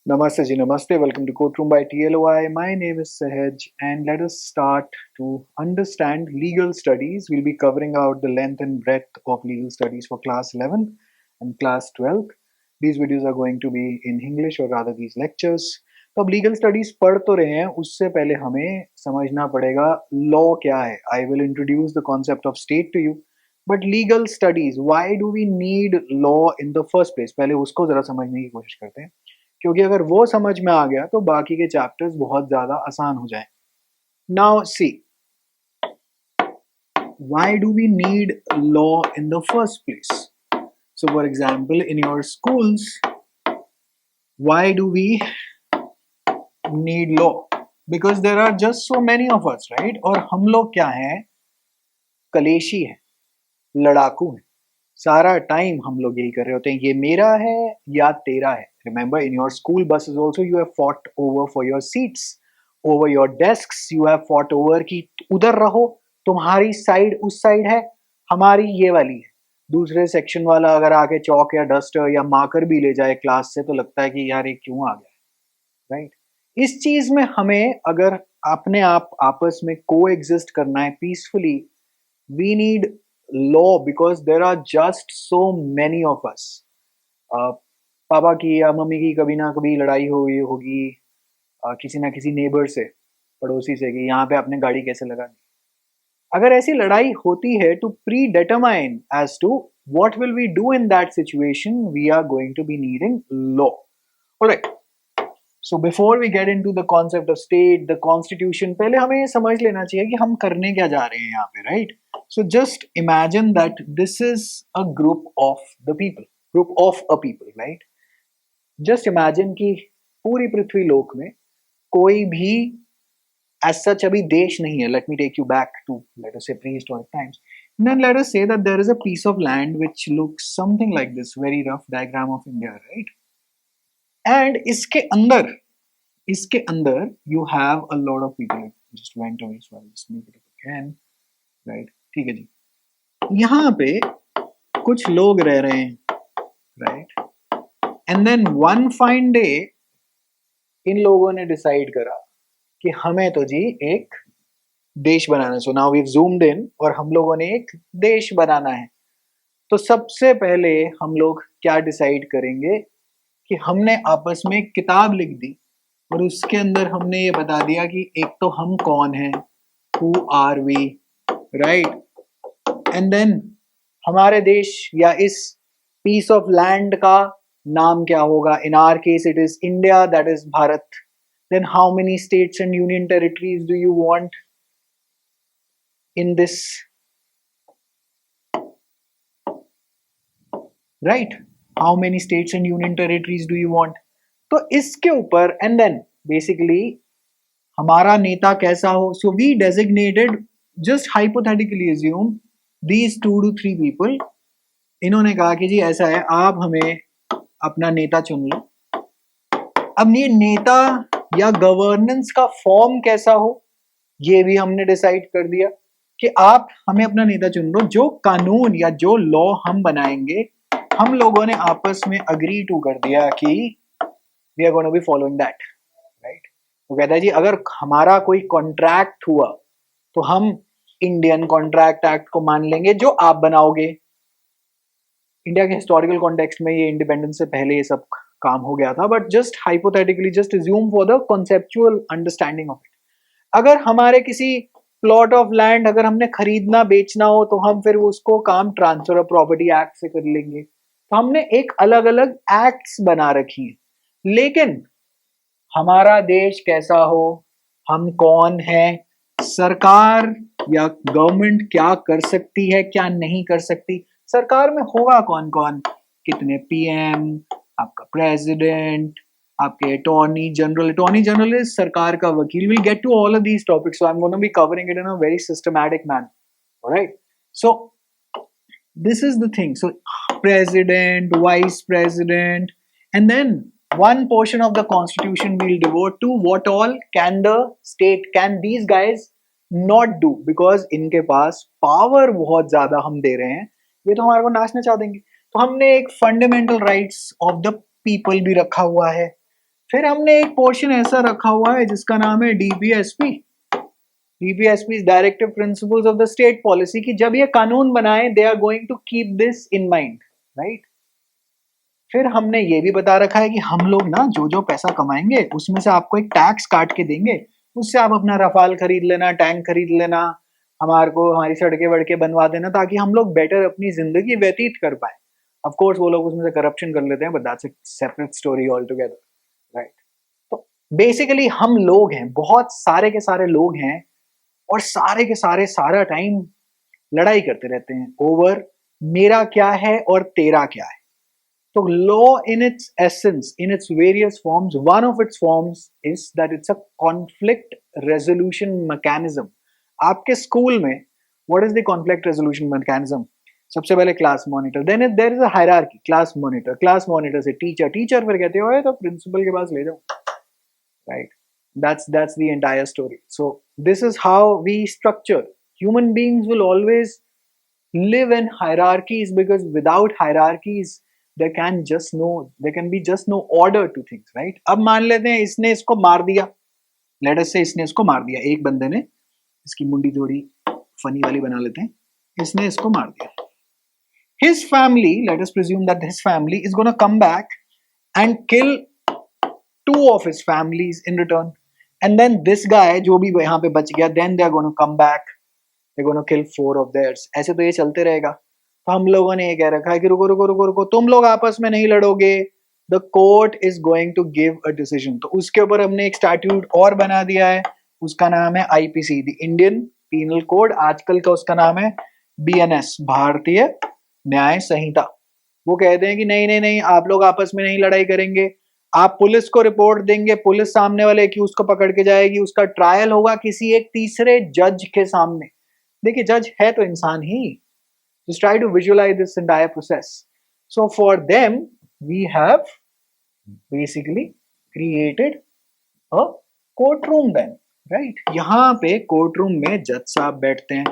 Namaste ji, namaste. Welcome to Courtroom by TLOI. My name is Sahaj, and let us start to understand legal studies. We'll be covering out the length and breadth of legal studies for class 11 and class 12. These videos are going to be in English, or rather these lectures. तो अब legal studies पढ़ तो रहे हैं, उससे पहले हमें समझना पड़ेगा लॉ क्या है. I will introduce the concept of state to you. But legal studies, why do we need law in the first place, पहले उसको जरा समझने की कोशिश करते हैं. क्योंकि अगर वो समझ में आ गया तो बाकी के चैप्टर्स बहुत ज्यादा आसान हो जाए. Now see, why do we need law in the first place? So for example, in your schools, why do we need law? Because there are just so many of us, right? और हम लोग क्या हैं? कलेशी है, लड़ाकू है. सारा time हम लोग यही कर रहे होते हैं, ये मेरा है या तेरा है. Remember, in your school buses also you have fought over for your seats, over your desks. You have fought over कि उधर रहो, तुम्हारी साइड उस साइड है, हमारी ये वाली है. दूसरे सेक्शन वाला अगर आके चौक या डस्टर या मार्कर भी ले जाए क्लास से तो लगता है कि यार ये क्यों आ गया, राइट? इस चीज में हमें अगर अपने आप आपस में को एग्जिस्ट करना है peacefully, we need law because there are just so many of us. पापा की या मम्मी की कभी ना कभी लड़ाई हुई होगी किसी ना किसी नेबर से, पड़ोसी से, कि यहाँ पे आपने गाड़ी कैसे लगा दी. अगर ऐसी लड़ाई होती है to predetermine as to what will we do in that situation, we are going to be needing law. Alright. So before we get into the concept of state, the constitution, पहले हमें ये समझ लेना चाहिए कि हम करने क्या जा रहे हैं यहाँ पे, right? So just imagine that this is a group of the people, right? Just imagine कि पूरी पृथ्वी लोक में कोई भी as such अभी देश नहीं है. Let me take you back to, let us say, prehistoric times. And then let us say that there is a piece of land which looks something like this, very rough diagram of India, right? And इसके अंदर you have a lot of people. It just went away, so I'll just make it up again, right? ठीक है जी. यहाँ पे कुछ लोग रह रहे हैं, right? And then one fine day इन लोगों ने डिसाइड करा कि हमें तो जी एक देश बनाना है. So now we zoomed in और हम लोगों ने एक देश बनाना है. तो सबसे पहले हम लोग क्या डिसाइड करेंगे कि हमने आपस में किताब लिख दी और उसके अंदर हमने ये बता दिया कि एक तो हम कौन हैं, who are we, right? And then हमारे देश या इस पीस ऑफ लैंड का नाम क्या होगा. In our case it is India, that is Bharat. Then how many states and union territories do you want in this, right? How many states and union territories do you want? तो इसके ऊपर and then basically हमारा नेता कैसा हो. So we designated, just hypothetically assume, these 2 to 3 people. इन्होंने कहा कि जी ऐसा है, आप हमें अपना नेता चुन लो. अब ये नेता या गवर्नेंस का फॉर्म कैसा हो ये भी हमने डिसाइड कर दिया कि आप हमें अपना नेता चुन लो. जो कानून या जो लॉ हम बनाएंगे, हम लोगों ने आपस में अग्री टू कर दिया कि we are going to be following that, right? वो कहता है जी अगर हमारा कोई कॉन्ट्रैक्ट हुआ तो हम इंडियन कॉन्ट्रैक्ट एक्ट को मान लेंगे जो आप बनाओगे. इंडिया के हिस्टोरिकल कॉन्टेक्स्ट में ये इंडिपेंडेंस से पहले ये सब काम हो गया था, but just hypothetically, just assume for the conceptual understanding of it. अगर हमारे किसी प्लॉट ऑफ लैंड अगर हमने खरीदना बेचना हो तो हम फिर उसको काम ट्रांसफर ऑफ प्रॉपर्टी एक्ट से कर लेंगे. तो हमने एक अलग अलग एक्ट्स बना रखी है. लेकिन हमारा देश कैसा हो, हम कौन है, सरकार या गवर्नमेंट क्या कर सकती है, क्या नहीं कर सकती, सरकार में होगा कौन कौन, कितने पीएम, आपका प्रेसिडेंट, आपके अटॉर्नी जनरल इज सरकार का वकील. Will get to all of these topics, so I am gonna be covering it in a very systematic manner. Alright, so this is the thing. So president, vice president, and then one portion of the constitution we'll devote to what all can the state, can these guys not do, because इनके पास power बहुत ज्यादा हम दे रहे हैं, ये तो हमारे को नाचना चाह देंगे. तो हमने एक fundamental rights of the people भी रखा हुआ है. फिर हमने एक पोर्शन ऐसा रखा हुआ है जिसका नाम है DPSP. DPSP directive principles of the state policy, की जब ये कानून बनाए they are going to keep this in mind, right. फिर हमने ये भी बता रखा है कि हम लोग ना जो जो पैसा कमाएंगे उसमें से आपको एक टैक्स काट के देंगे, उससे आप अपना रफाल खरीद लेना, टैंक खरीद लेना, हमारे को हमारी सड़कें वड़कें बनवा देना, ताकि हम लोग बेटर अपनी जिंदगी व्यतीत कर पाए। ऑफ कोर्स वो लोग उसमें से करप्शन कर लेते हैं, but that's a separate story all together, right. तो बेसिकली हम लोग हैं, बहुत सारे के सारे लोग हैं, और सारे के सारे सारा टाइम लड़ाई करते रहते हैं ओवर मेरा क्या है और तेरा क्या है। तो law in its essence, in its various forms, one of its forms is that it's a conflict resolution mechanism. आपके स्कूल में what is the conflict resolution mechanism? सबसे पहले class monitor, then there is a hierarchy, class monitor, class monitor से teacher, teacher फिर कहते हो तो principal के पास ले जाओ, right. that's the entire story. So this is how we structure. Human beings will always live in hierarchies, because without hierarchies there can be just no order to things, right? अब मान लेते हैं इसने इसको मार दिया, let us say इसने इसको मार दिया, एक बंदे ने, इसकी मुंडी थोड़ी फनी वाली बना लेते हैं, इसने इसको मार दिया। His family, let us presume that his family is going to come back and kill two of his families in return, and then this guy जो भी यहाँ पे बच गया, then they are going to come back, they're going to kill four of theirs. ऐसे तो ये चलते रहेगा। तो हम लोगों ने ये कह रखा है कि रुको रुको रुको रुको, तुम लोग आपस में नहीं लड़ोगे, the court is going to give a decision. तो उसके ऊपर हमने एक स्टैट्यूट और बना दिया है, उसका नाम है IPC, the Indian penal code. आजकल का उसका नाम है बीएनएस, भारतीय न्याय संहिता। वो कहते हैं कि नहीं नहीं नहीं, आप लोग आपस में नहीं लड़ाई करेंगे, आप पुलिस को रिपोर्ट देंगे, पुलिस सामने वाले एक्यूज को पकड़ के जाएगी, उसका ट्रायल होगा किसी एक तीसरे जज के सामने। देखिए जज है तो इंसान ही। Just try to visualize this entire process. So for them, we have basically created a courtroom then, right? यहाँ पे courtroom में जज साहब बैठते हैं,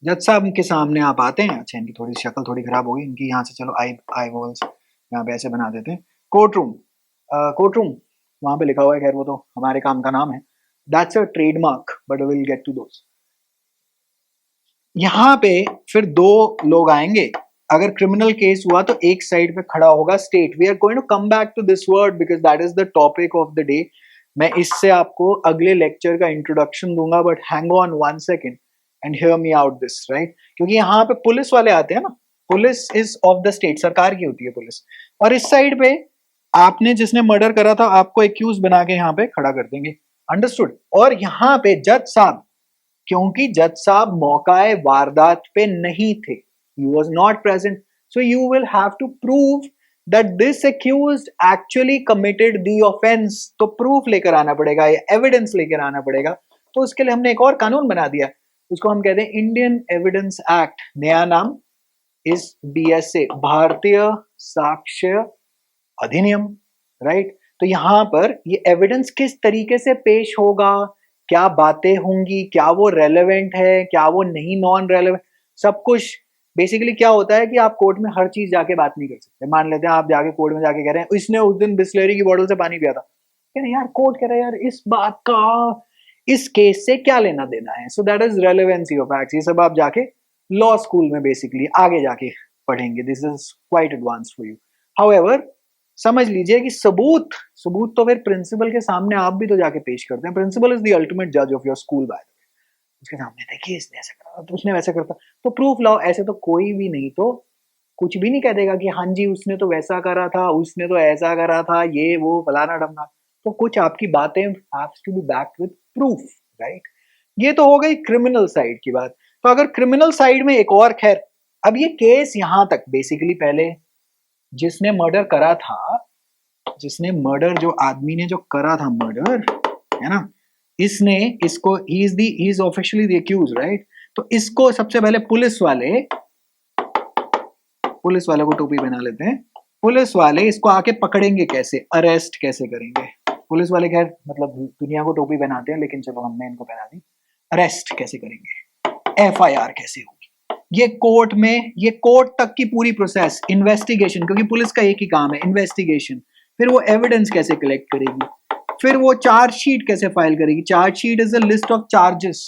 जज साहब के सामने आप आते हैं। अच्छा इनकी थोड़ी शक्ल थोड़ी खराब होगी इनकी, यहाँ से चलो आई वोल्स यहाँ पे ऐसे बना देते हैं। कोर्टरूम, कोर्टरूम वहाँ पे लिखा हुआ है, खैर वो तो हमारे काम का नाम है, that's a trademark, but will get to those. यहाँ पे फिर दो लोग आएंगे, अगर क्रिमिनल केस हुआ तो एक साइड पे खड़ा होगा state. We are going to come back to this word because that is the topic of the day. मैं इससे आपको अगले लेक्चर का इंट्रोडक्शन दूंगा, but hang on 1 second and hear me out this, right. क्योंकि यहाँ पे पुलिस वाले आते हैं ना, police is of the state, सरकार की होती है पुलिस, और इस साइड पे आपने जिसने मर्डर करा था आपको एक्यूज बना के यहाँ पे खड़ा कर देंगे, अंडरस्टूड। और यहाँ पे जज साहब, क्योंकि जज साहब मौकाए वारदात पे नहीं थे, he was not present, so you will have to prove that this accused actually committed the offense। तो प्रूफ लेकर आना पड़ेगा या एविडेंस लेकर आना पड़ेगा। तो उसके लिए हमने एक और कानून बना दिया, उसको हम कहते हैं इंडियन एविडेंस एक्ट, नया नाम इज बीएसए, भारतीय साक्ष्य अधिनियम, राइट। तो यहाँ पर ये एविडेंस किस तरीके से पेश होगा, क्या बातें होंगी, क्या वो रेलेवेंट है, क्या वो नहीं नॉन रेलेवेंट, सब कुछ। बेसिकली क्या होता है कि आप कोर्ट में हर चीज जाके बात नहीं कर सकते। मान लेते हैं आप जाके कोर्ट में जाके कह रहे हैं इसने उस दिन बिस्लेरी की बोतल से पानी पिया था, कह रहे यार, कोर्ट कह रहा है यार इस बात का इस केस से क्या लेना देना है। So that is relevancy of acts. ये सब आप जाके लॉ स्कूल में बेसिकली आगे जाके पढ़ेंगे, this is quite advance for you. However समझ लीजिए कि सबूत तो फिर प्रिंसिपल के सामने आप भी तो जाके पेश करते हैं। प्रिंसिपल इज द अल्टीमेट जज of your school, by the way. उसके सामने देखिए इसने ऐसा करा तो उसने वैसा करता, तो प्रूफ लाओ। ऐसे तो कोई भी नहीं तो कुछ भी नहीं कह देगा कि हाँ जी उसने तो वैसा करा था, उसने तो ऐसा करा था, ये वो फलाना डमना। तो कुछ आपकी बातें haves to be backed with proof, right. ये तो हो गई क्रिमिनल साइड की बात। तो अगर क्रिमिनल साइड में एक और, खैर अब ये केस यहाँ तक बेसिकली, पहले जिसने मर्डर करा था, जिसने मर्डर, जो आदमी ने जो करा था मर्डर, है ना, इसने इसको ही is officially the accuse, right. तो इसको सबसे पहले पुलिस वाले को टोपी पहना लेते हैं। पुलिस वाले इसको आके पकड़ेंगे कैसे, अरेस्ट कैसे करेंगे। पुलिस वाले खैर मतलब दुनिया को टोपी पहनाते हैं, लेकिन चलो हमने इनको पहना दी। अरेस्ट कैसे करेंगे, एफआईआर कैसे होगी, ये कोर्ट में, ये कोर्ट तक की पूरी प्रोसेस, इन्वेस्टिगेशन, क्योंकि पुलिस का एक ही काम है इन्वेस्टिगेशन, फिर वो एविडेंस कैसे कलेक्ट करेगी, फिर वो चार्जशीट कैसे फाइल करेगी। Chargesheet is a list of charges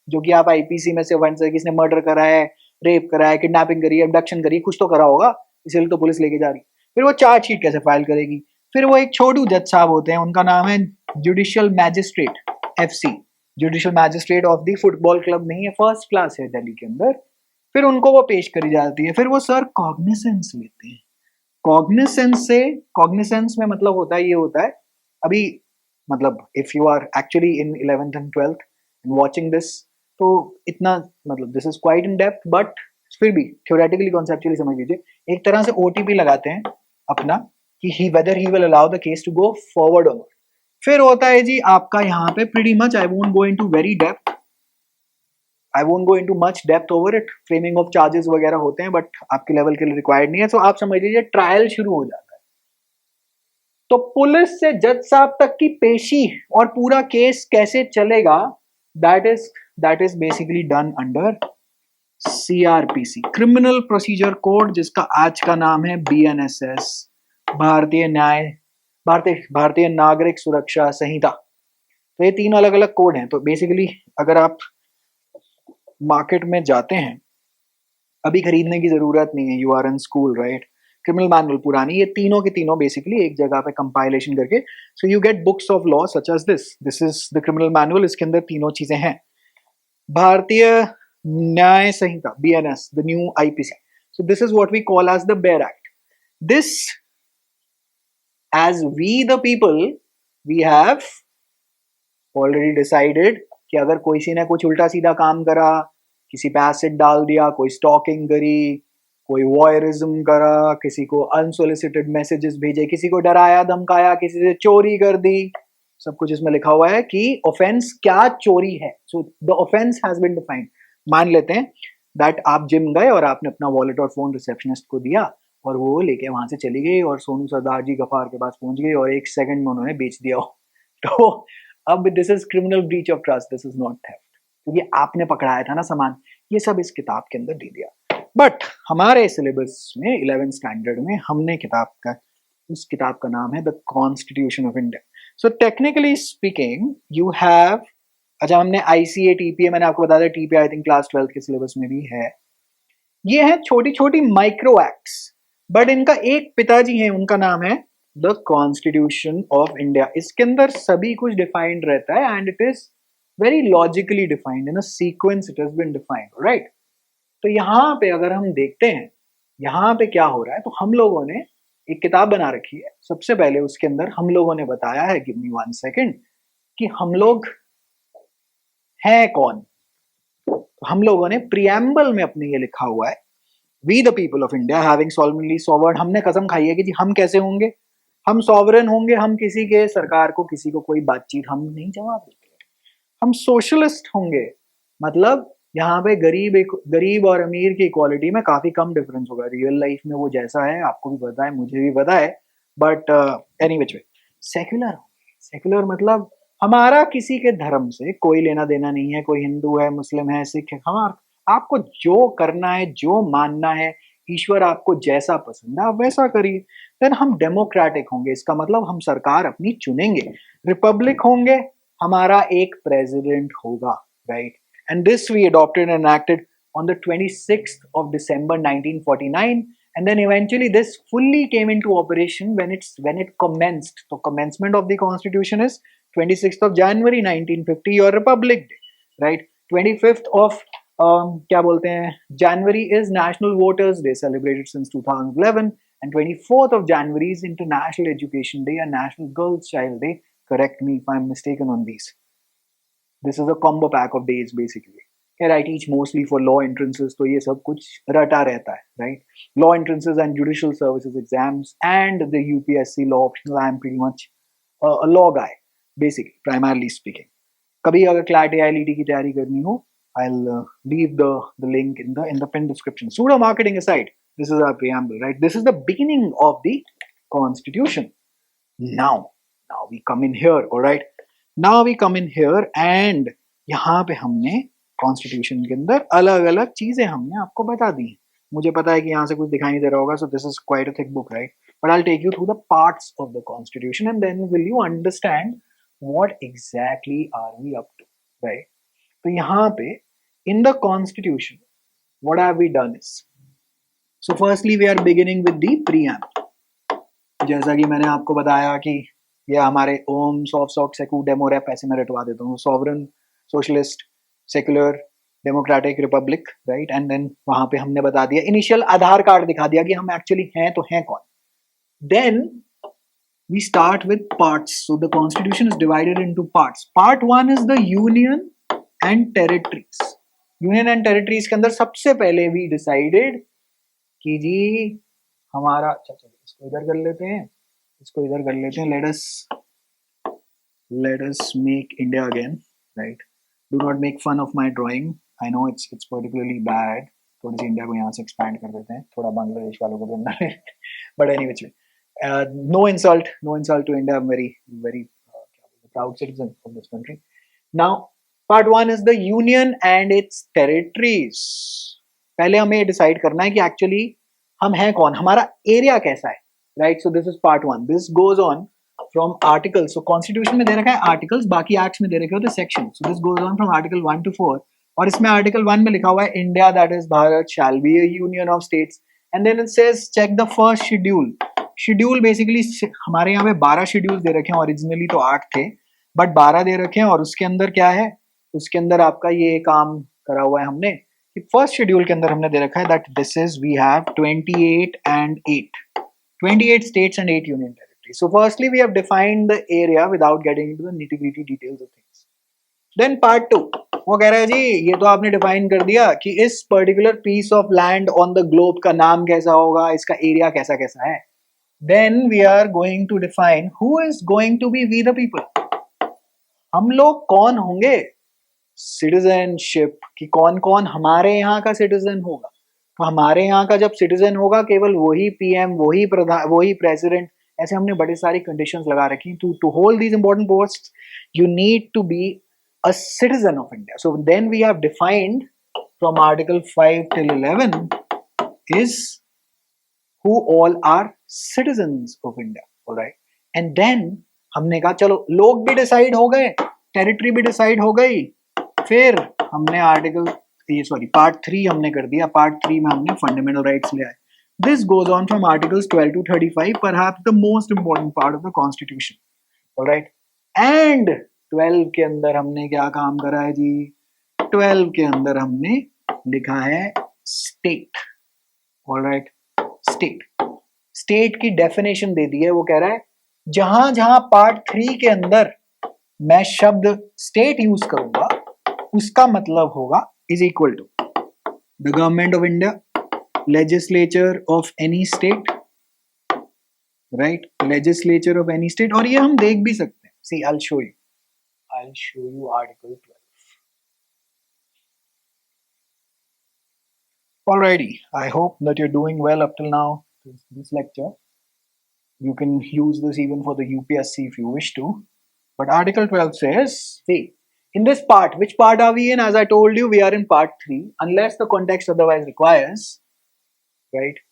जो कि आप आईपीसी में से वन से किसने मर्डर करा है, रेप करा है, किडनैपिंग करी है, अबडक्शन करी है, कुछ तो करा होगा, इसलिए तो पुलिस लेके जा रही है। फिर वो चार्जशीट कैसे फाइल करेगी। फिर वो एक छोटू जज साहब होते हैं, उनका नाम है judicial magistrate, FC, judicial magistrate of the football club नहीं है, फर्स्ट क्लास है दिल्ली के अंदर। फिर उनको वो पेश करी जाती है, फिर वो सर कॉग्निसेंस लेते हैं। कॉग्निसेंस से, कॉग्निसेंस में मतलब होता है, ये होता है अभी, मतलब if you are actually in 11th and 12th and watching this, तो इतना मतलब this is quite in depth, but फिर भी थ्योरेटिकली कॉन्सेप्चुअली समझ लीजिए। एक तरह से ओटीपी लगाते हैं अपना कि he whether he will allow the case to go forward और नॉट। फिर होता है जी आपका यहाँ पे pretty much, I won't go into very depth, I won't go into much depth over it, framing of charges वगैरह होते हैं, बट आपके लेवल के लिए रिक्वायर्ड नहीं है। तो आप समझ लीजिए ट्रायल शुरू हो जाता है। तो पुलिस से जज साहब तक की पेशी और पूरा केस कैसे चलेगा, that is basically done under CrPC, criminal procedure code, जिसका आज का नाम है बीएनएसएस, भारतीय नागरिक सुरक्षा संहिता। तो ये तीन अलग अलग कोड हैं। तो बेसिकली अगर आप मार्केट में जाते हैं, अभी खरीदने की जरूरत नहीं है, you are in school right, criminal manual पुरानी, ये तीनों के तीनों बेसिकली एक जगह पे कंपाइलेशन करके, so you get books of law such as this is the criminal manual. इसके अंदर तीनों चीजें हैं। Bharatiya Nyaya Sanhita, BNS, the new IPC, so this is what we call as the bare act. This, as we the people, we have already decided कि अगर किसी ने कुछ उल्टा सीधा काम करा, किसी पे एसिड डाल दिया, कोई स्टॉकिंग करी, कोई वॉयरिज्म करा, किसी को अनसोलिसिटेड मैसेजेस भेजे, किसी को डराया धमकाया, किसी से चोरी कर दी, सब कुछ इसमें लिखा हुआ है कि ऑफेंस क्या चोरी है। So the offence has been defined. मान लेते हैं दैट आप जिम गए और आपने अपना वॉलेट और फोन रिसेप्शनिस्ट को दिया और वो लेके वहां से चली गई और सोनू सरदार जी गफार के पास पहुंच गई और 1 सेकंड में उन्होंने बेच दिया हो। तो अब this is criminal breach of trust, this is not theft, क्योंकि आपने पकड़ाया था ना सामान। ये सब इस किताब के अंदर दे दिया। बट हमारे सिलेबस में 11th स्टैंडर्ड में हमने उस किताब का नाम है the constitution of India. So technically speaking you have, अच्छा हमने आईसीए टीपीए, मैंने आपको बता दिया, TPA I think class 12th के सिलेबस में भी है। ये है छोटी छोटी माइक्रो एक्ट्स, बट इनका एक पिताजी है, उनका नाम है द कॉन्स्टिट्यूशन ऑफ इंडिया। इसके अंदर सभी कुछ डिफाइंड रहता है and it is very logically defined, in a sequence it has been defined, right. तो यहाँ पे अगर हम देखते हैं यहाँ पे क्या हो रहा है, तो हम लोगों ने एक किताब बना रखी है। सबसे पहले उसके अंदर हम लोगों ने बताया है, गिव मी 1 सेकेंड, कि हम लोग हैं कौन। तो हम लोगों ने प्रियम्बल में अपने ये लिखा हुआ है, we the people of India having solemnly sovereign, हमने कसम खाई है कि जी हम कैसे होंगे, हम सॉवरन होंगे, हम किसी के सरकार को, किसी को कोई बातचीत हम नहीं जवाब देंगे, हम सोशलिस्ट होंगे। मतलब यहाँ पे गरीब और अमीर की इक्वालिटी में काफी कम डिफरेंस होगा। रियल लाइफ में वो जैसा है आपको भी पता है, मुझे भी पता है, but any which way secular. Secular मतलब हमारा किसी के धर्म से कोई लेना देना नहीं है, कोई हिंदू है, मुस्लिम है, सिख है, हमारा आपको जो करना है, जो मानना है, ईश्वर आपको जैसा पसंद है आप वैसा करिए। देन हम डेमोक्रेटिक होंगे, इसका मतलब हम सरकार अपनी चुनेंगे। रिपब्लिक होंगे, हमारा एक प्रेसिडेंट होगा, right. And this we adopted and enacted on the 26th of December 1949, and then eventually this fully came into operation when it commenced. So commencement of the constitution is 26th of January 1950, your Republic Day, right? 25th of क्या बोलते हैं, January is National Voters Day, celebrated since 2011, and 24th of January is International Education Day and National Girls Child Day. Correct me if I'm mistaken on these. This is a combo pack of days basically. Here I teach mostly for law entrances, तो ये सब कुछ रटा रहता है, right? Law entrances and judicial services exams and the UPSC law optional. I am pretty much a law guy, basically, primarily speaking. कभी अगर CLAT AILET की तैयारी करनी हो, I'll leave the link in the pinned description. Pseudo marketing aside, this is our preamble, right? This is the beginning of the Constitution. Now we come in here, all right? Now we come in here and यहाँ पे हमने constitution के अंदर अलग अलग चीजें हमने आपको बता दी। मुझे पता है कि यहाँ से कुछ दिखाई नहीं दे रहा होगा, सो this is quite a thick book, right. but I'll take you through the parts of the constitution, and then will you understand what exactly are we up to, right? तो यहाँ पे in the constitution what have we done is, so firstly we are beginning with the preamble. जैसा कि मैंने आपको बताया कि ये हमारे ओम sov soc secu demo rep ऐसे मैं रटवा देता हूँ, sovereign socialist secular democratic republic, right, and then वहां पे हमने बता दिया इनिशियल आधार कार्ड दिखा दिया कि हम एक्चुअली हैं तो हैं कौन. Then we start with parts. So the constitution is divided into parts. Part 1 is the union and territories. Union and territories के अंदर सबसे पहले we decided कि जी हमारा, अच्छा चलो इसको इधर कर लेते हैं, इसको इधर कर लेते हैं. Let us make India again, right? Do not make fun of my drawing. I know it's particularly bad. थोड़ी सी इंडिया को यहाँ से expand कर देते हैं, थोड़ा बांग्लादेश वालों को भी अंदर. But anyway, no insult to India. I'm very proud citizen of this country. Now, part 1 is the union and its territories. पहले हमें decide करना है कि actually हम हैं कौन, हमारा area कैसा है, right? So this is part 1. This goes on from articles. So constitution में दे रखा है articles, बाकी acts में दे रखे होते sections. So this goes on from article 1 to 4. और इसमें article 1 में लिखा हुआ है India, that is Bharat, shall be a union of states. And then it says check the first schedule. Schedule basically हमारे यहाँ पे 12 शेड्यूल दे रखे हैं, ओरिजिनली तो 8 थे बट 12 दे रखे हैं. और उसके अंदर क्या है, उसके अंदर आपका ये काम करा हुआ है हमने कि फर्स्ट शेड्यूल के अंदर हमने दे रखा है that this is we have 28 and 8, 28 states and 8 union territories. So firstly we have defined the area without getting into the nitty-gritty details of things. Then part 2, वो कह रहा है जी ये तो आपने डिफाइन कर दिया कि इस particular piece of land on the globe का नाम कैसा होगा, इसका एरिया कैसा कैसा है. Then we are going to define who is going to be we the people. हम लोग कौन होंगे, सिटीजनशिप कि कौन कौन हमारे यहाँ का सिटीजन होगा. तो हमारे यहाँ का जब सिटीजन होगा केवल वही पीएम, वही प्रधान, वही प्रेसिडेंट, ऐसे हमने बड़ी सारी कंडीशंस लगा रखी. To hold these important posts you need to be a citizen of India. So then we have defined from article 5 till 11 is who all are citizens of India, all right? And then हमने कहा चलो लोग भी decide हो गए, territory भी decide हो गई, फिर हमने पार्ट 3 हमने कर दिया. पार्ट 3 में हमने फंडामेंटल राइट्स ले आए. This goes on from articles 12 to 35, perhaps the most important part of the constitution, all right? And 12 के अंदर हमने क्या काम करा है जी, 12 के अंदर हमने लिखा है स्टेट, all right? स्टेट की डेफिनेशन दे दी है. वो कह रहा है जहां जहां पार्ट 3 के अंदर मैं शब्द स्टेट यूज करूंगा उसका मतलब होगा is equal to the government of India, legislature of any state, right, legislature of any state. और ये हम देख भी सकते हैं. See I will show you article 12. Alrighty, I hope that you're doing well up till now. This lecture, you can use this even for the UPSC if you wish to. But Article 12 says, see, in this part, which part are we in? As I told you, we are in part 3, unless the context otherwise requires, right?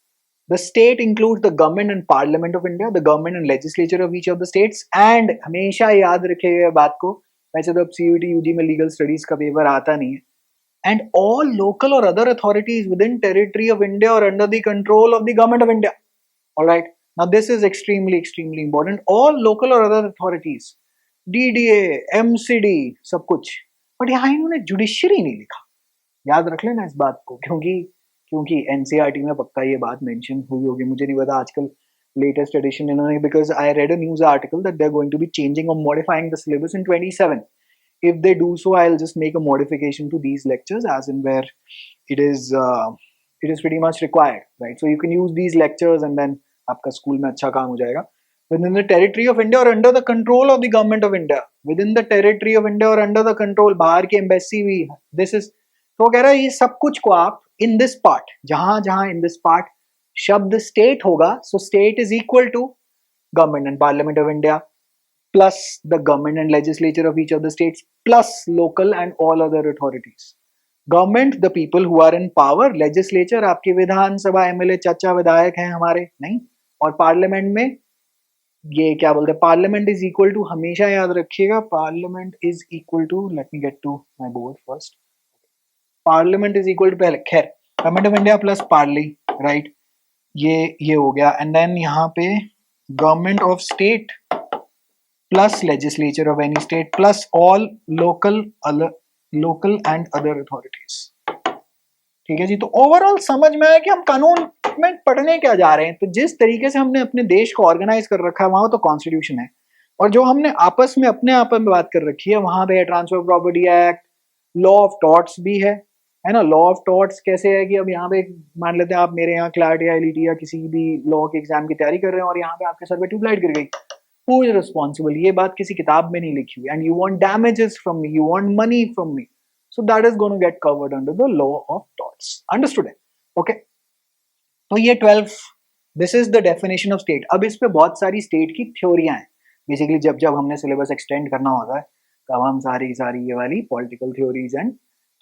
The state includes the government and parliament of India, the government and legislature of each of the states, and हमेशा याद रखिएगा बात को, वैसे तो अब CUET UG में legal studies का पेपर आता नहीं है. And all local or other authorities within territory of India or under the control of the government of India. All right. Now this is extremely important. All local or other authorities, DDA, MCD, सब कुछ. But यहाँ इन्होंने judiciary नहीं लिखा. याद रख लेना इस बात को, क्योंकि NCERT में पक्का ये बात मेंशन हुई होगी. मुझे नहीं पता आजकल लेटेस्ट एडिशन इन्होंने, because I read a news article that they're going to be changing or modifying the syllabus in 27. If they do so, I'll just make a modification to these lectures as in where it is pretty much required, right? So you can use these lectures and then आपका school में अच्छा काम हो जाएगा. Within the territory of India or under the control of the government of India, within the territory of India or under the control, बाहर की embassy भी, this is, तो कह रहा है ये सब कुछ को आप in this part, जहां in this part शब्द state होगा, so state is equal to government and parliament of India plus the government and legislature of each of the states plus local and all other authorities. Government, the people who are in power. Legislature, आपके विधानसभा MLA चाचा विधायक हैं हमारे, नहीं, और parliament में ये क्या बोलते हैं, पार्लियामेंट इज इक्वल टू, हमेशा याद रखिएगा, parliament is equal to, let me get to my board first, parliament is equal to, पहले खैर government of India plus parli, right, ये हो गया, एंड देन यहाँ पे government of state plus legislature of any state plus all local and other authorities. ठीक है जी, तो ओवरऑल समझ में आया कि हम कानून में पढ़ने क्या जा रहे हैं। तो जिस तरीके से हमने अपने देश को ऑर्गेनाइज कर रखा है वहां तो कॉन्स्टिट्यूशन है, और जो हमने आपस में अपने आप में बात कर रखी है वहां पे transfer property act, law of torts भी है ना। लॉ ऑफ टॉर्ट्स कैसे है कि अब यहाँ पे मान लेते हैं आप मेरे यहाँ क्लैट या एलईटी या किसी भी लॉ के एग्जाम की तैयारी कर रहे हैं और यहाँ पे आपके सर पे ट्यूबलाइट गिर गई, हु इज रिस्पॉन्सिबल, ये बात किसी किताब में नहीं लिखी हुई, and you want damages from me, you want money from me, so that is going to get covered under the law of torts. Understood है? Okay, तो ये 12, this is the definition of state. अब इस पे बहुत सारी state की थ्योरियां हैं। बेसिकली जब जब हमने सिलेबस एक्सटेंड करना होता है तब हम सारी ये वाली पॉलिटिकल थ्योरीज एंड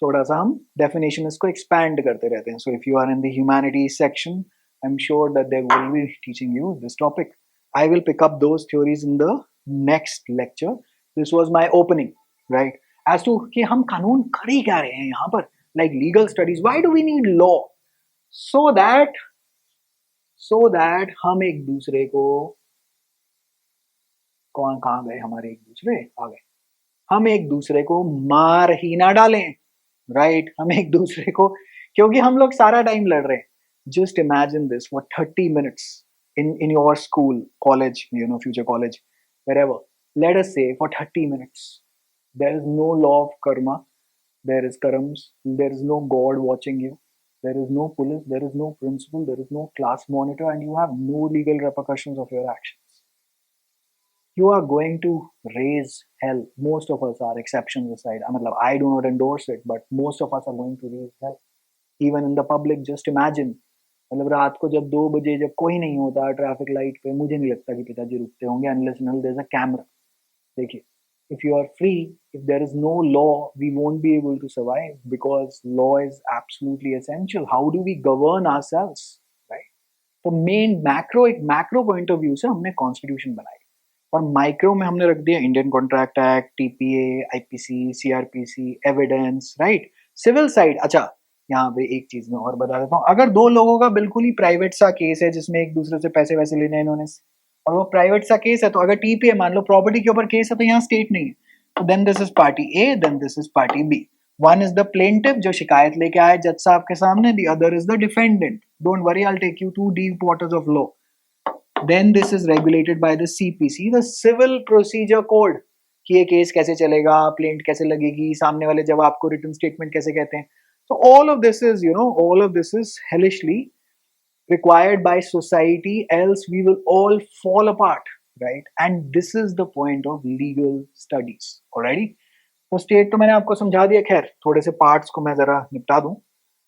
थोड़ा सा हम डेफिनेशन इसको एक्सपैंड करते रहते हैं। So if you are in the humanities section, I am sure that they will be teaching you this topic. I will pick up those theories in the next lecture. This was my opening, right, as to कि हम कानून कर ही क्या रहे हैं यहाँ पर, like legal studies. Why do we need law? So that हम एक दूसरे को, कहाँ गए हमारे एक दूसरे, आ गए, हम एक दूसरे को मार ही ना डालें, राइट, हम एक दूसरे को, क्योंकि हम लोग सारा टाइम लड़ रहे हैं. Just imagine this for 30 minutes in your school, college, future college, wherever. Let us say for 30 minutes there is no law of karma, there is karams, there is no God watching you, there is no police, there is no principal, there is no class monitor, and you have no legal repercussions of your actions. You are going to raise hell. Most of us are, exceptions aside. I do not endorse it, but most of us are going to raise hell. Even in the public, just imagine. मतलब रात को जब 2 बजे जब कोई नहीं होता traffic light पे, मुझे नहीं लगता कि पिताजी रुकते होंगे unless and until there's a camera. देखिए, if you are free, if there is no law, we won't be able to survive, because law is absolutely essential. How do we govern ourselves, right? तो main macro, एक macro point of view से हमने constitution बनाई, और micro में हमने रख दिया Indian contract act, TPA, IPC, CrPC, evidence, right, civil side. अच्छा, यहाँ पे एक चीज मैं और बता देता हूँ. अगर दो लोगों का बिल्कुल ही प्राइवेट सा केस है जिसमें एक दूसरे से पैसे वैसे लेने इन्होंने, और वो प्राइवेट सा केस है, तो अगर टीपीए मान लो प्रॉपर्टी के ऊपर केस है तो यहाँ स्टेट नहीं है, तो then this is party A, then this is party B. One is the plaintiff जो शिकायत लेके आए जज साहब के सामने, the other is the defendant. Don't worry, I will take you to deep waters of law. Then this is regulated by the CPC, the Civil Procedure Code, कि ये केस कैसे चलेगा, प्लेंट कैसे लगेगी, सामने वाले जब आपको रिटन स्टेटमेंट कैसे कहते हैं. So all of this is, all of this is hellishly required by society, else we will all fall apart, right? And this is the point of legal studies. Alrighty? तो state तो मैंने आपको समझा दिया. खैर, थोड़े से पार्ट्स को मैं जरा निपटा दूं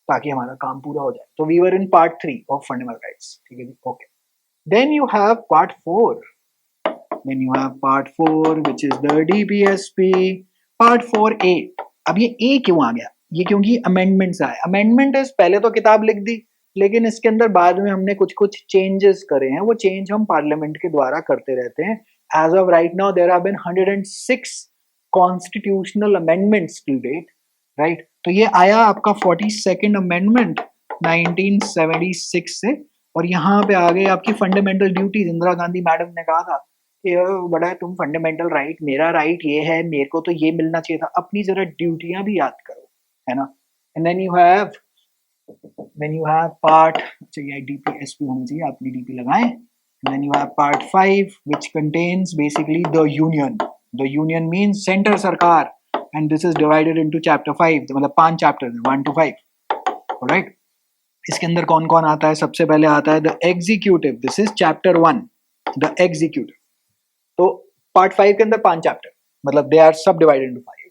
ताकि हमारा काम पूरा हो जाए. तो we were in part 3 of fundamental rights. ठीक है जी, okay. Then you have part 4. Then you have part 4, which is the DPSP. Part 4A. अब ये A क्यों आ गया? ये क्योंकि अमेंडमेंट्स आए. अमेंडमेंट है, पहले तो किताब लिख दी, लेकिन इसके अंदर बाद में हमने कुछ कुछ चेंजेस करे हैं. वो चेंज हम पार्लियामेंट के द्वारा करते रहते हैं. As of right now, there have been 106 constitutional amendments till date. Right? तो ये आया आपका 42nd अमेंडमेंट 1976 से, और यहाँ पे आ गए आपकी fundamental duties. Indira Gandhi madam ने कहा था कि बड़ा तुम फंडामेंटल राइट, मेरा राइट ये है, मेरे को तो ये मिलना चाहिए था. अपनी जरा ड्यूटियां भी याद करो, है ना. And then you have part, चाहिए डीपीएसपी होनी चाहिए, अपनी डीपी लगाएं. Then you have part 5 which contains basically the union. The union means centre सरकार, and this is divided into chapter 5. मतलब 5 चैप्टर्स हैं, 1 to 5. ऑलराइट. इसके अंदर कौन कौन आता है? सबसे पहले आता है the executive. This is chapter 1, the executive. तो पार्ट 5 के अंदर 5 चैप्टर, मतलब they are subdivided into 5.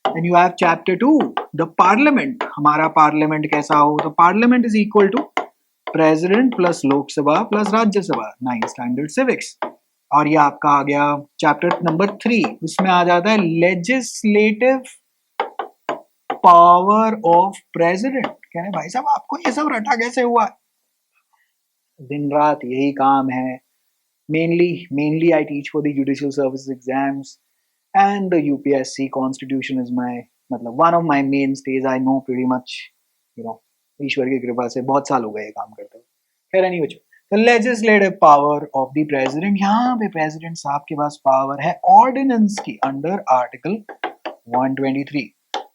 Then you have chapter 2, the parliament. हमारा पार्लियामेंट कैसा हो? तो parliament is equal to president plus Lok Sabha plus Rajya Sabha. 9 standard civics. और ये आपका आ गया चैप्टर नंबर 3. उसमें आ जाता है लेजिस्लेटिव पावर ऑफ प्रेसिडेंट. कह रहे भाई साहब आपको ये सब रटा कैसे हुआ? दिन रात यही काम है. Mainly I teach for the judicial services exams, and the UPSC constitution is my मतलब one of my mainstays. I know pretty much, you know, ईश्वर की कृपा से बहुत साल हो गए ये काम करते हुए. खैर anyway, the legislative power of the president, यहाँ पे president साहब के पास power है ordinance की under article 123.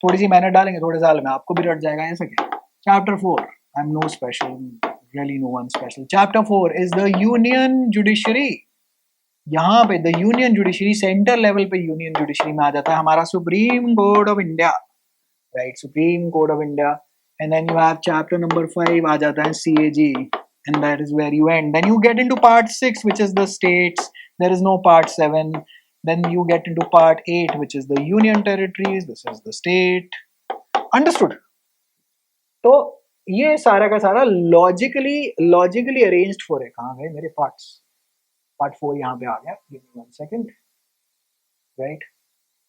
थोड़ी सी मेहनत डालेंगे थोड़े साल में आपको भी रट जाएगा ऐसा क्या. Chapter 4, I'm no special, really no one special. Chapter 4 is the union judiciary. यहाँ पे the union judiciary centre level पे यूनियन जुडिशरी में आ जाता है हमारा supreme court of India, right, supreme court of India. And then you have chapter number 5 आ जाता है CAG, and that is where you end. Then you get into part 6 which is the states. There is no part 7. Then you get into part 8 which is the union territories. This is the state. Understood. तो ये सारा का सारा logically arranged for है. कहाँ गए मेरे parts. Part 4 यहाँ पे आ गया. Give me 1 second. राइट.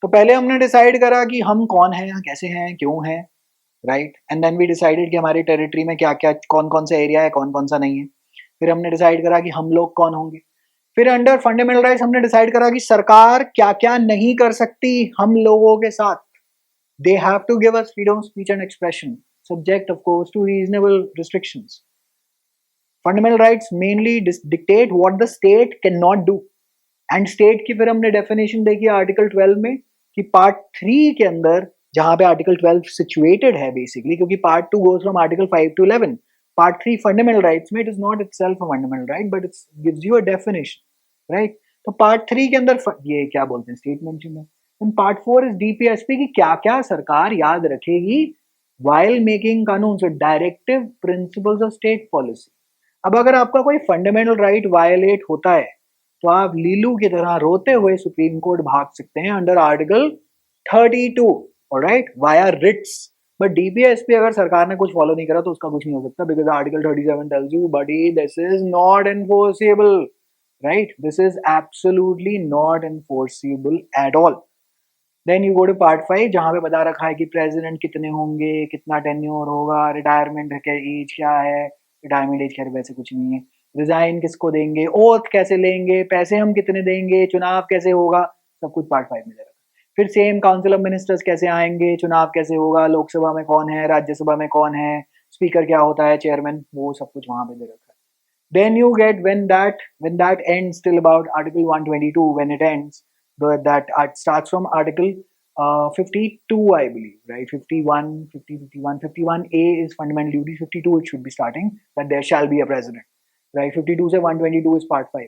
तो पहले हमने डिसाइड करा कि हम कौन हैं, कैसे हैं, क्यों हैं, right. And then we decided कि हमारी टेरिटरी में क्या क्या कौन कौन सा एरिया है, कौन कौन सा नहीं है. फिर हमने डिसाइड करा कि हम लोग कौन होंगे. फिर अंडर फंडामेंटल राइट्स हमने डिसाइड करा कि सरकार क्या क्या नहीं कर सकती हम लोगों के साथ. They have to give us freedom of speech and expression, subject of course to reasonable restrictions. Fundamental rights mainly dictate what the state cannot do. And state की फिर हमने डेफिनेशन देखी आर्टिकल 12 में कि पार्ट 3 के अंदर जहां पे आर्टिकल 12 सिचुएटेड है बेसिकली, क्योंकि part 2 goes from article 5 to 11. Part 3 fundamental rights में it is not itself a fundamental right but it gives you a definition, right. तो पार्ट 3 के अंदर ये क्या बोलते हैं स्टेट मेंशन है. एंड पार्ट 4 इज डीपीएसपी की क्या क्या सरकार याद रखेगी while मेकिंग कानून. So directive principles of state policy. अब अगर आपका कोई फंडामेंटल राइट वायलेट होता है तो आप लीलू की तरह रोते हुए सुप्रीम कोर्ट भाग सकते हैं under article 32, alright, via writs. But DPSP अगर सरकार ने कुछ फॉलो नहीं करा तो उसका कुछ नहीं हो सकता, because article 37 tells you buddy this is not enforceable, right. This is absolutely not enforceable at all. Then you go to part 5 जहां पे बता रखा है कि प्रेसिडेंट कितने होंगे, कितना टेन्योर होगा, रिटायरमेंट एज क्या है. रिटायरमेंट एज क्या है, वैसे कुछ नहीं है. रिजाइन किसको देंगे, ओथ कैसे लेंगे, पैसे हम कितने देंगे, चुनाव कैसे होगा, सब कुछ पार्ट 5 में दे रखा है. फिर सेम काउंसिल ऑफ मिनिस्टर्स कैसे आएंगे, चुनाव कैसे होगा, लोकसभा में कौन है, राज्यसभा में कौन है, स्पीकर क्या होता है, चेयरमैन, वो सब कुछ वहां पे दे रखा है. Then you get when that ends till about article 122, when it ends, that starts from article 52, I believe, right. 51, 50, 51, 51A is fundamental duties. 52 it should be starting that there shall be a president, right. 52 से 122 is part 5,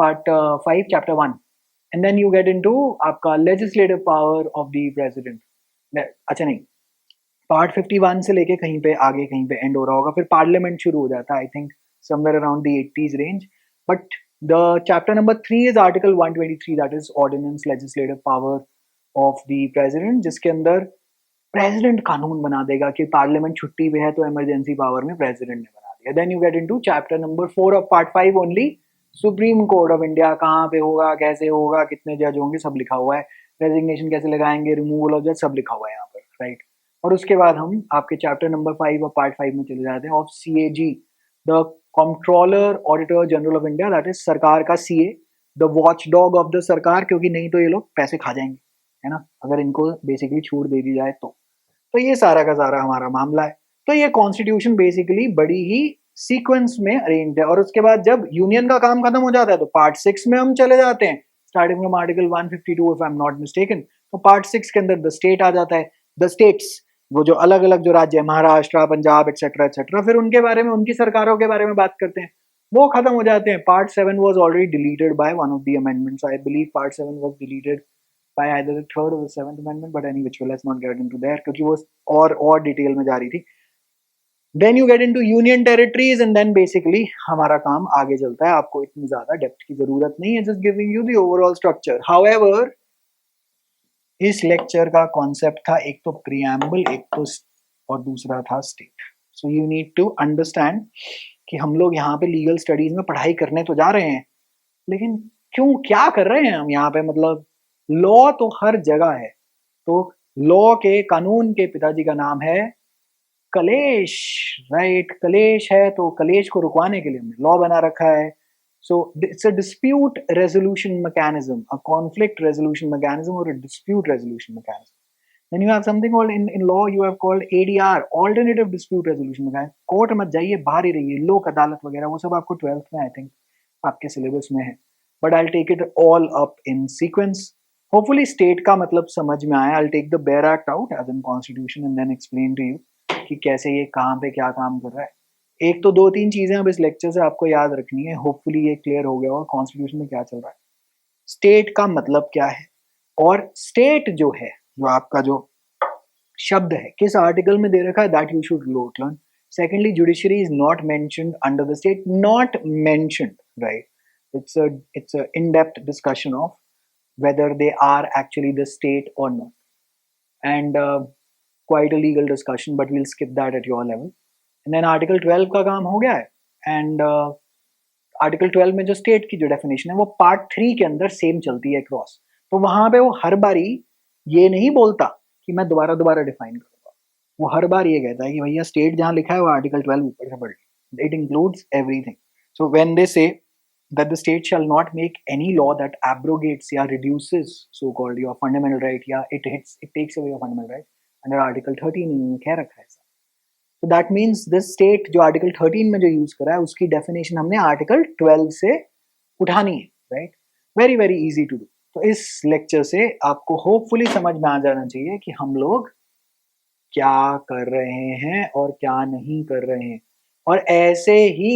part 5 chapter 1. And then you get into आपका legislative power of the president. अच्छा नहीं, part 51 से लेके कहीं पे आगे कहीं पे एंड हो रहा होगा. फिर पार्लियामेंट शुरू हो जाता है, I think somewhere around the 80s range. But the chapter number 3 is article 123, that is ordinance, legislative power of the president, जिसके अंदर प्रेसिडेंट कानून बना देगा कि पार्लियामेंट छुट्टी पे है तो इमरजेंसी पावर में प्रेसिडेंट ने बना दिया. Then you get into chapter number 4 of part 5 only, supreme court of India कहाँ पे होगा, कैसे होगा, कितने जज होंगे, सब लिखा हुआ है. रेजिग्नेशन कैसे लगाएंगे, रिमूवल ऑफ जज, सब लिखा हुआ है यहाँ पर, राइट. और उसके बाद हम आपके चैप्टर नंबर 5 और पार्ट 5 में चले जाते हैं of CAG, the controller auditor general of India, that is सरकार का CA, the watch dog of the सरकार, क्योंकि नहीं तो ये लोग पैसे खा जाएंगे, है ना, अगर इनको बेसिकली छूट दे दी जाए तो. तो ये सारा का सारा हमारा मामला है. तो ये कॉन्स्टिट्यूशन बेसिकली बड़ी ही सीक्वेंस में अरेंज है. और उसके बाद जब यूनियन का काम खत्म हो जाता है तो पार्ट 6 में हम चले जाते हैं, starting from article 152 if I am not mistaken. तो पार्ट 6 के अंदर द स्टेट आ जाता है, द स्टेट्स, वो जो अलग अलग जो राज्य है, महाराष्ट्र, पंजाब, एक्सेट्रा एक्सेट्रा. फिर उनके बारे में, उनकी सरकारों के बारे में बात करते हैं, वो खत्म हो जाते हैं. Part 7 was already deleted by one of the amendments, I believe part 7 was deleted by either the third or the seventh amendment, but anyway, let's not get into there क्योंकि वो और डिटेल में जा रही थी. Then you get into union territories and then basically हमारा काम आगे चलता है. आपको इतनी ज्यादा डेप्थ की जरूरत नहीं है, just giving you the overall structure. However, इस लेक्चर का कॉन्सेप्ट था एक तो प्रियम्बल, एक तो और दूसरा था state. So you need to understand कि हम लोग यहाँ पे लीगल स्टडीज में पढ़ाई करने तो जा रहे हैं, लेकिन क्यों, क्या कर रहे हैं हम यहाँ पे. मतलब लॉ तो हर जगह है. तो लॉ के, कानून के पिताजी का नाम है कलेश, राइट, कलेश है तो कलेश को रुकवाने के लिए हमने लॉ बना रखा है. So it's a dispute resolution mechanism, a conflict resolution mechanism or a dispute resolution mechanism. Then you have something called in law you have called ADR, alternative dispute resolution mechanism. Court मत जाइए, बाहर ही रहिए, लोक अदालत वगैरह वो सब आपको 12th में आई थिंक आपके सिलेबस में है. But I take it all up in sequence. Hopefully state का मतलब समझ में आया. I take the bare act out as in constitution and then explain to you कि कैसे ये कहाँ पे क्या काम कर रहा है. एक तो दो तीन चीजें अब इस लेक्चर से आपको याद रखनी है. होपफुली ये क्लियर हो गया होगा कॉन्स्टिट्यूशन में क्या चल रहा है, स्टेट का मतलब क्या है, और स्टेट जो है, जो आपका जो शब्द है किस आर्टिकल में दे रखा है, that you should learn. Secondly, judiciary is not mentioned under the state. Not mentioned, right. it's a in-depth discussion of whether they are actually the state or not, and quite a legal discussion, but we'll skip that at your level. And then article 12 का काम हो गया है. And article 12 में जो state की जो definition है वो पार्ट 3 के अंदर सेम चलती है क्रॉस. तो वहां पे वो हर बारी ये नहीं बोलता कि मैं दोबारा डिफाइन करूंगा. वो हर बार ये कहता है कि भैया स्टेट जहां लिखा है वो आर्टिकल 12 ऊपर से पढ़. It includes everything. So when they से that the state shall not make any law that abrogates या reduces so called your fundamental right या it takes away your fundamental right under article 13 इन्होंने कह रखा है. So that means this state जो article 13 में जो यूज करा है उसकी डेफिनेशन हमने article 12 से उठानी है, right? Very very easy to do. तो इस लेक्चर से आपको होपफुली समझ में आ जाना चाहिए कि हम लोग क्या कर रहे हैं और क्या नहीं कर रहे हैं. और ऐसे ही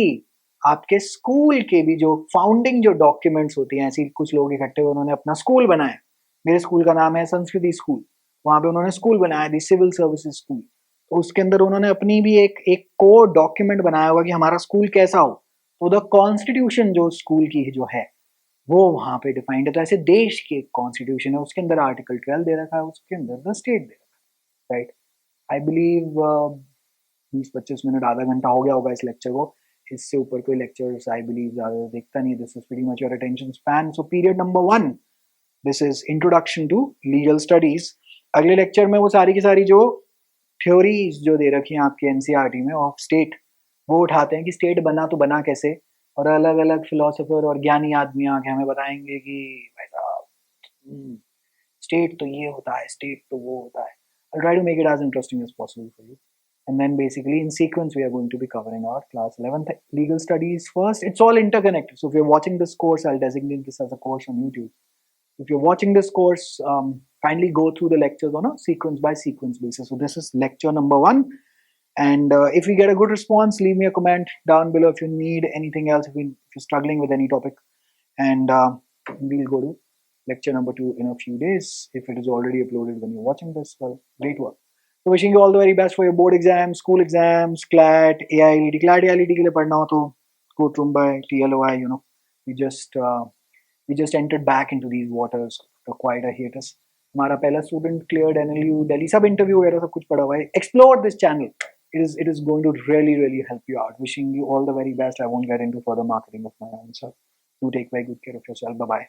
आपके स्कूल के भी जो फाउंडिंग जो डॉक्यूमेंट्स होती हैं, ऐसी कुछ लोग इकट्ठे हुए उन्होंने अपना स्कूल बनाया. मेरे स्कूल का नाम है संस्कृति स्कूल. वहां पे उन्होंने स्कूल बनाया, दी सिविल सर्विसेज स्कूल. तो उसके अंदर उन्होंने अपनी भी एक कोर डॉक्यूमेंट बनाया हुआ कि हमारा स्कूल कैसा हो. तो द कॉन्स्टिट्यूशन जो स्कूल की जो है वो वहां पे डिफाइंड है. तो ऐसे देश की एक कॉन्स्टिट्यूशन है, उसके अंदर आर्टिकल 12 दे रखा है, उसके अंदर द स्टेट दे रखा है, राइट. आई बिलीव 20-25 मिनट, आधा घंटा हो गया होगा इस लेक्चर को. इससे ऊपर कोई लेक्चर्स आई बिलीव ज्यादा देखता नहीं. This is pretty much your attention span. So period number 1, this is introduction to legal studies. अगले लेक्चर में वो सारी की सारी जो थ्योरीज जो दे रखी हैं आपके एनसीईआरटी में ऑफ स्टेट, वो उठाते हैं कि स्टेट बना तो बना कैसे, और अलग अलग फिलोसोफर और ज्ञानी आदमी आके हमें बताएंगे कि भाई साहब स्टेट तो ये होता है, स्टेट तो वो होता है. I'll try to make it as interesting as possible for you. And then basically in sequence we are going to be covering our class 11th legal studies first. It's all interconnected. So if you're watching this course, I'll designate this as a course on YouTube. If you're watching this course, kindly go through the lectures on a sequence by sequence basis. So this is lecture number 1. And if we get a good response, leave me a comment down below if you need anything else, if you're struggling with any topic. And we'll go to lecture number 2 in a few days. If it is already uploaded when you're watching this, well, great work. So wishing you all the very best for your board exams, school exams, CLAT, AILET. CLAT, AILET के लिए पढ़ना हो तो go Mumbai, TLOI, you know. We just entered back into these waters for quite a hiatus. हमारा पहला student cleared NLU, Delhi, सब interview वगैरह सब कुछ पढ़ा हुआ है. Explore this channel. It is going to really help you out. Wishing you all the very best. I won't get into further marketing of my own, so do take very good care of yourself. Bye bye.